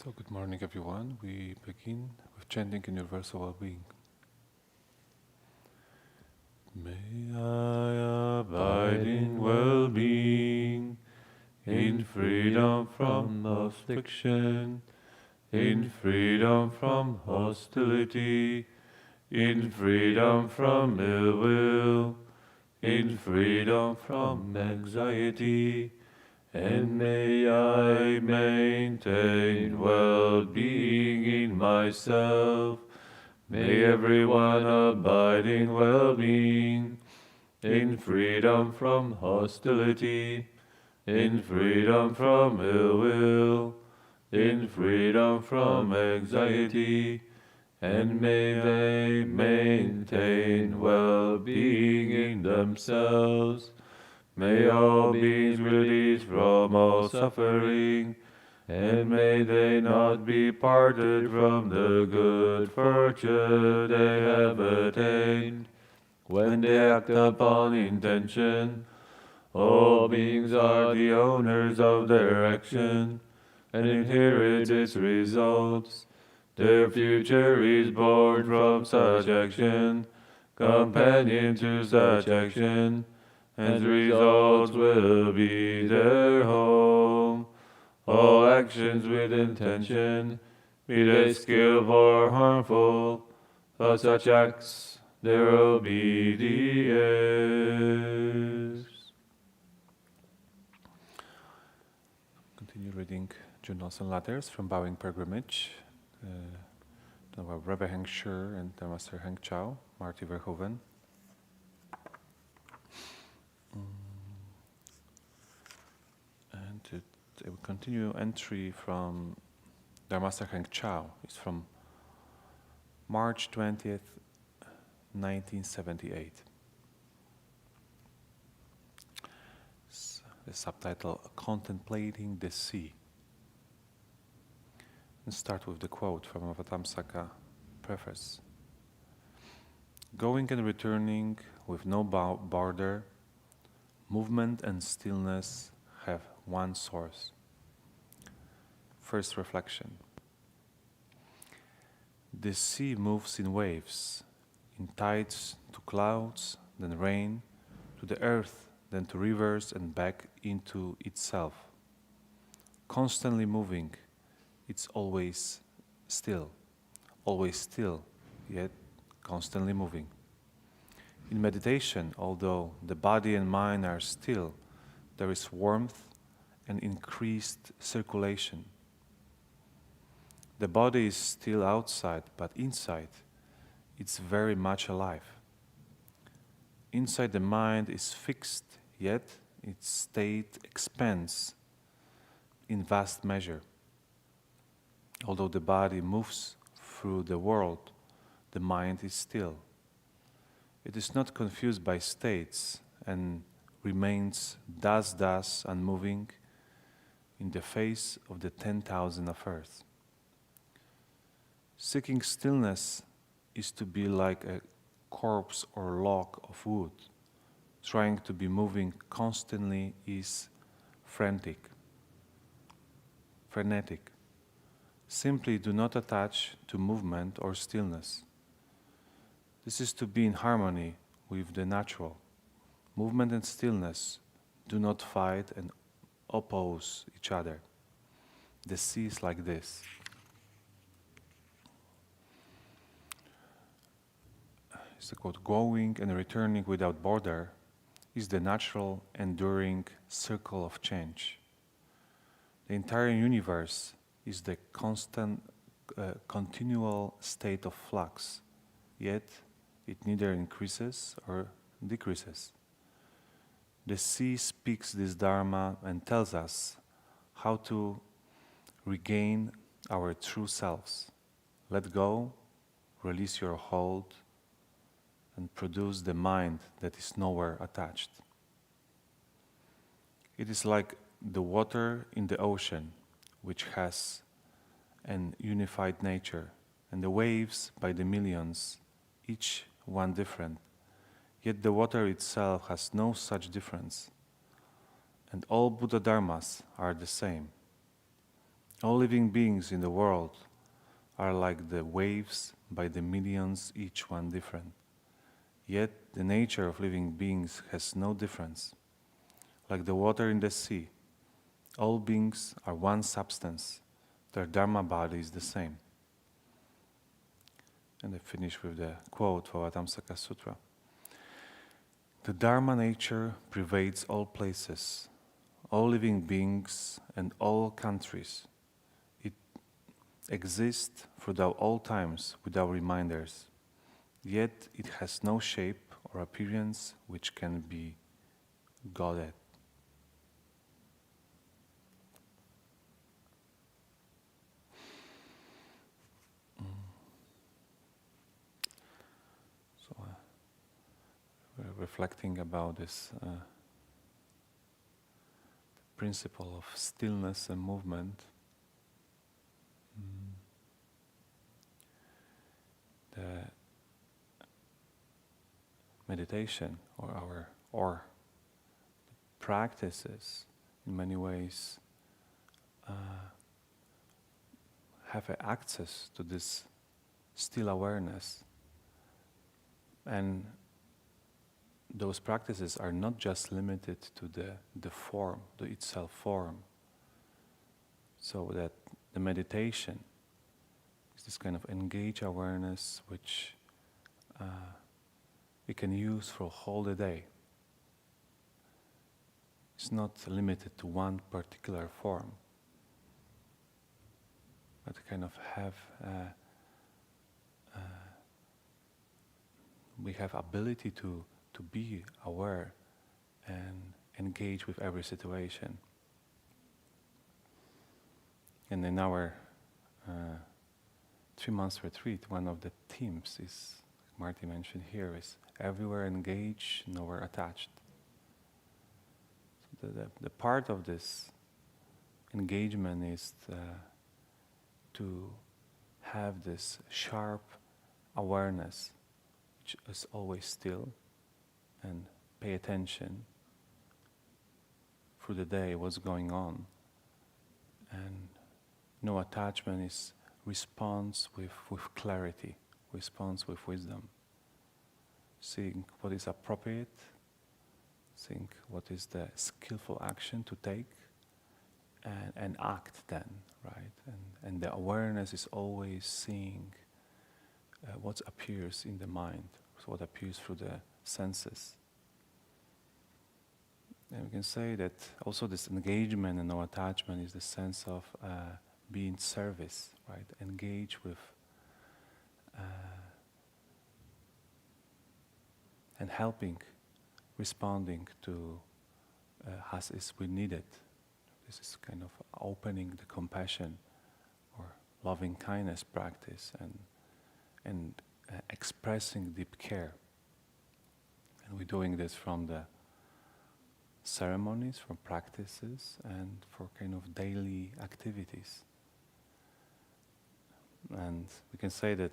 So, good morning, everyone. We begin with chanting universal well-being. May I abide in well-being, in freedom from affliction, in freedom from hostility, in freedom from ill will, in freedom from anxiety, and may I maintain well-being in myself. May everyone abide in well-being, in freedom from hostility, in freedom from ill will, in freedom from anxiety, and may they maintain well-being in themselves. May all beings release from all suffering, and may they not be parted from the good fortune they have attained. When they act upon intention, all beings are the owners of their action, and inherit its results. Their future is born from such action, companion to such action, and results will be their home. All actions with intention, be they skillful or harmful, of such acts there will be the heirs. Continue reading journals and letters from Bowing Pilgrimage. Rebbe Heng Shure and Master Heng Chao, Marty Verhoeven. And it will continue entry from Master Heng Chao. It's from March 20th, 1978. The subtitle, Contemplating the Sea. And start with the quote from Avatamsaka preface. Going and returning with no border, movement and stillness have one source. First reflection. The sea moves in waves, in tides to clouds, then rain, to the earth, then to rivers and back into itself. Constantly moving, it's always still, yet constantly moving. In meditation, although the body and mind are still, there is warmth and increased circulation. The body is still outside, but inside, it's very much alive. Inside the mind is fixed, yet its state expands in vast measure. Although the body moves through the world, the mind is still. It is not confused by states and remains thus unmoving in the face of the 10,000 of earth. Seeking stillness is to be like a corpse or log of wood. Trying to be moving constantly is frenetic. Simply do not attach to movement or stillness. This is to be in harmony with the natural. Movement and stillness do not fight and oppose each other. The sea is like this. It's the quote, going and returning without border is the natural, enduring circle of change. The entire universe is the constant, continual state of flux, yet it neither increases or decreases. The sea speaks this Dharma and tells us how to regain our true selves. Let go, release your hold, and produce the mind that is nowhere attached. It is like the water in the ocean, which has an unified nature, and the waves by the millions, each one different. Yet the water itself has no such difference, and all Buddha Dharmas are the same. All living beings in the world are like the waves by the millions, each one different. Yet the nature of living beings has no difference. Like the water in the sea, all beings are one substance. Their Dharma body is the same. And I finish with the quote for Vatamsaka Sutra. The Dharma nature pervades all places, all living beings and all countries. It exists throughout all times without reminders. Yet it has no shape or appearance which can be got at. So we're reflecting about this principle of stillness and movement. The meditation or practices in many ways have access to this still awareness, and those practices are not just limited to the form, the itself form, so that the meditation is this kind of engaged awareness which we can use for a whole day. It's not limited to one particular form, but kind of have we have ability to be aware and engage with every situation. And in our 3-month retreat, one of the themes is, like Marty mentioned here, is everywhere engaged, nowhere attached. So the part of this engagement is to have this sharp awareness, which is always still, and pay attention through the day, what's going on. And no attachment is response with clarity, response with wisdom. Seeing what is appropriate, seeing what is the skillful action to take, and act then, right? And the awareness is always seeing what appears in the mind, so what appears through the senses. And we can say that also this engagement and no attachment is the sense of being service, right? Engage with and helping, responding to as is we need it. This is kind of opening the compassion or loving kindness practice and expressing deep care. And we're doing this from the ceremonies, from practices, and for kind of daily activities. And we can say that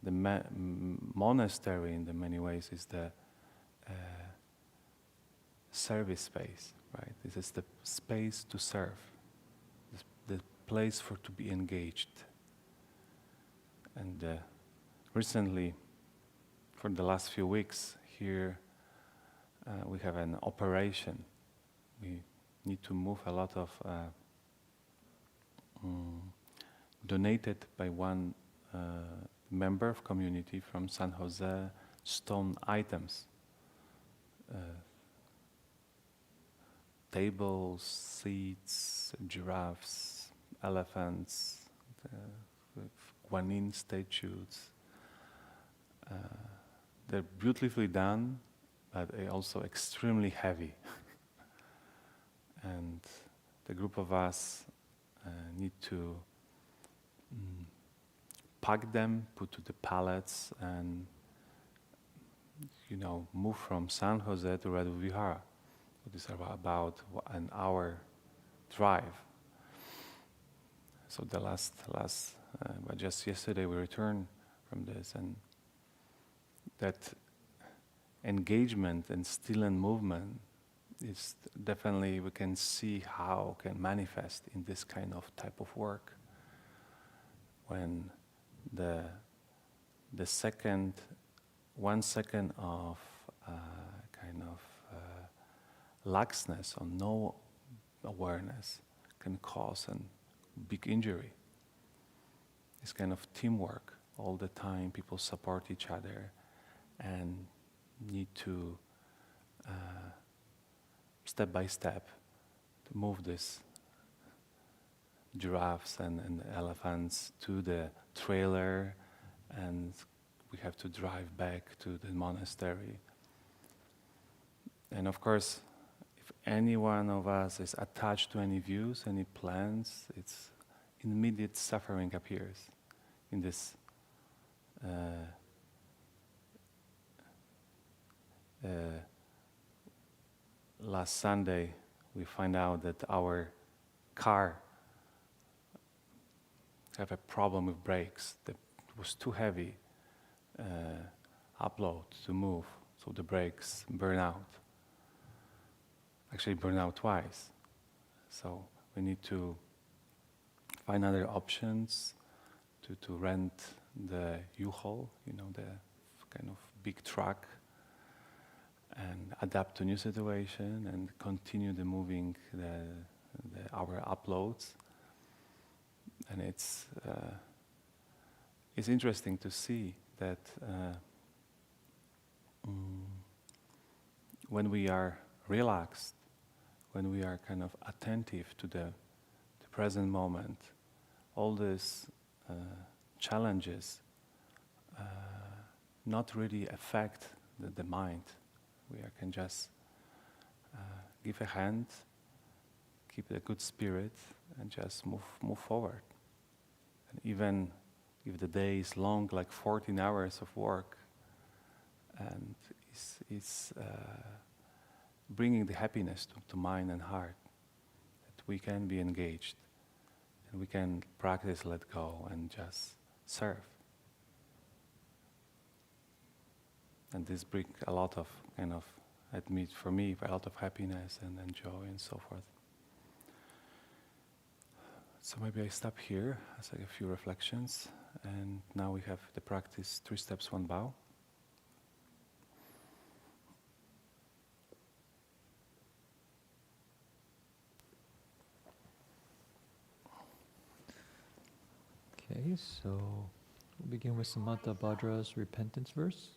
the monastery in the many ways is the service space, right? This is the space to serve, the place for to be engaged. And recently, for the last few weeks here, we have an operation. We need to move a lot of donated by one member of community from San Jose stone items. Tables, seats, giraffes, elephants, Guanyin statues. They're beautifully done, but also extremely heavy. And the group of us need to pack them, put to the pallets, and move from San Jose to Redwood Vihara. This is about an hour drive. So the last, but just yesterday we returned from this, and that engagement and still and movement it's definitely we can see how it can manifest in this kind of type of work. When the 1 second of kind of laxness or no awareness can cause a big injury. It's kind of teamwork all the time. People support each other and need to step by step to move this giraffes and elephants to the trailer, and we have to drive back to the monastery. And of course, if any one of us is attached to any views, any plans, it's immediate suffering appears in this last Sunday we find out that our car have a problem with brakes. That was too heavy upload to move, so the brakes burn out. Actually burn out twice. So we need to find other options to rent the U-Haul, the kind of big truck, and adapt to new situation and continue the moving our uploads. And it's interesting to see that when we are relaxed, when we are kind of attentive to the present moment, all these challenges not really affect the mind. We can just give a hand, keep a good spirit, and just move forward. And even if the day is long, like 14 hours of work, and it's bringing the happiness to mind and heart, that we can be engaged, and we can practice let go and just serve. And this brings a lot of for me, a lot of happiness and joy and so forth. So maybe I stop here as a few reflections, and now we have the practice 3 steps, 1 bow. Okay, so we'll begin with Samantha Bhadra's repentance verse.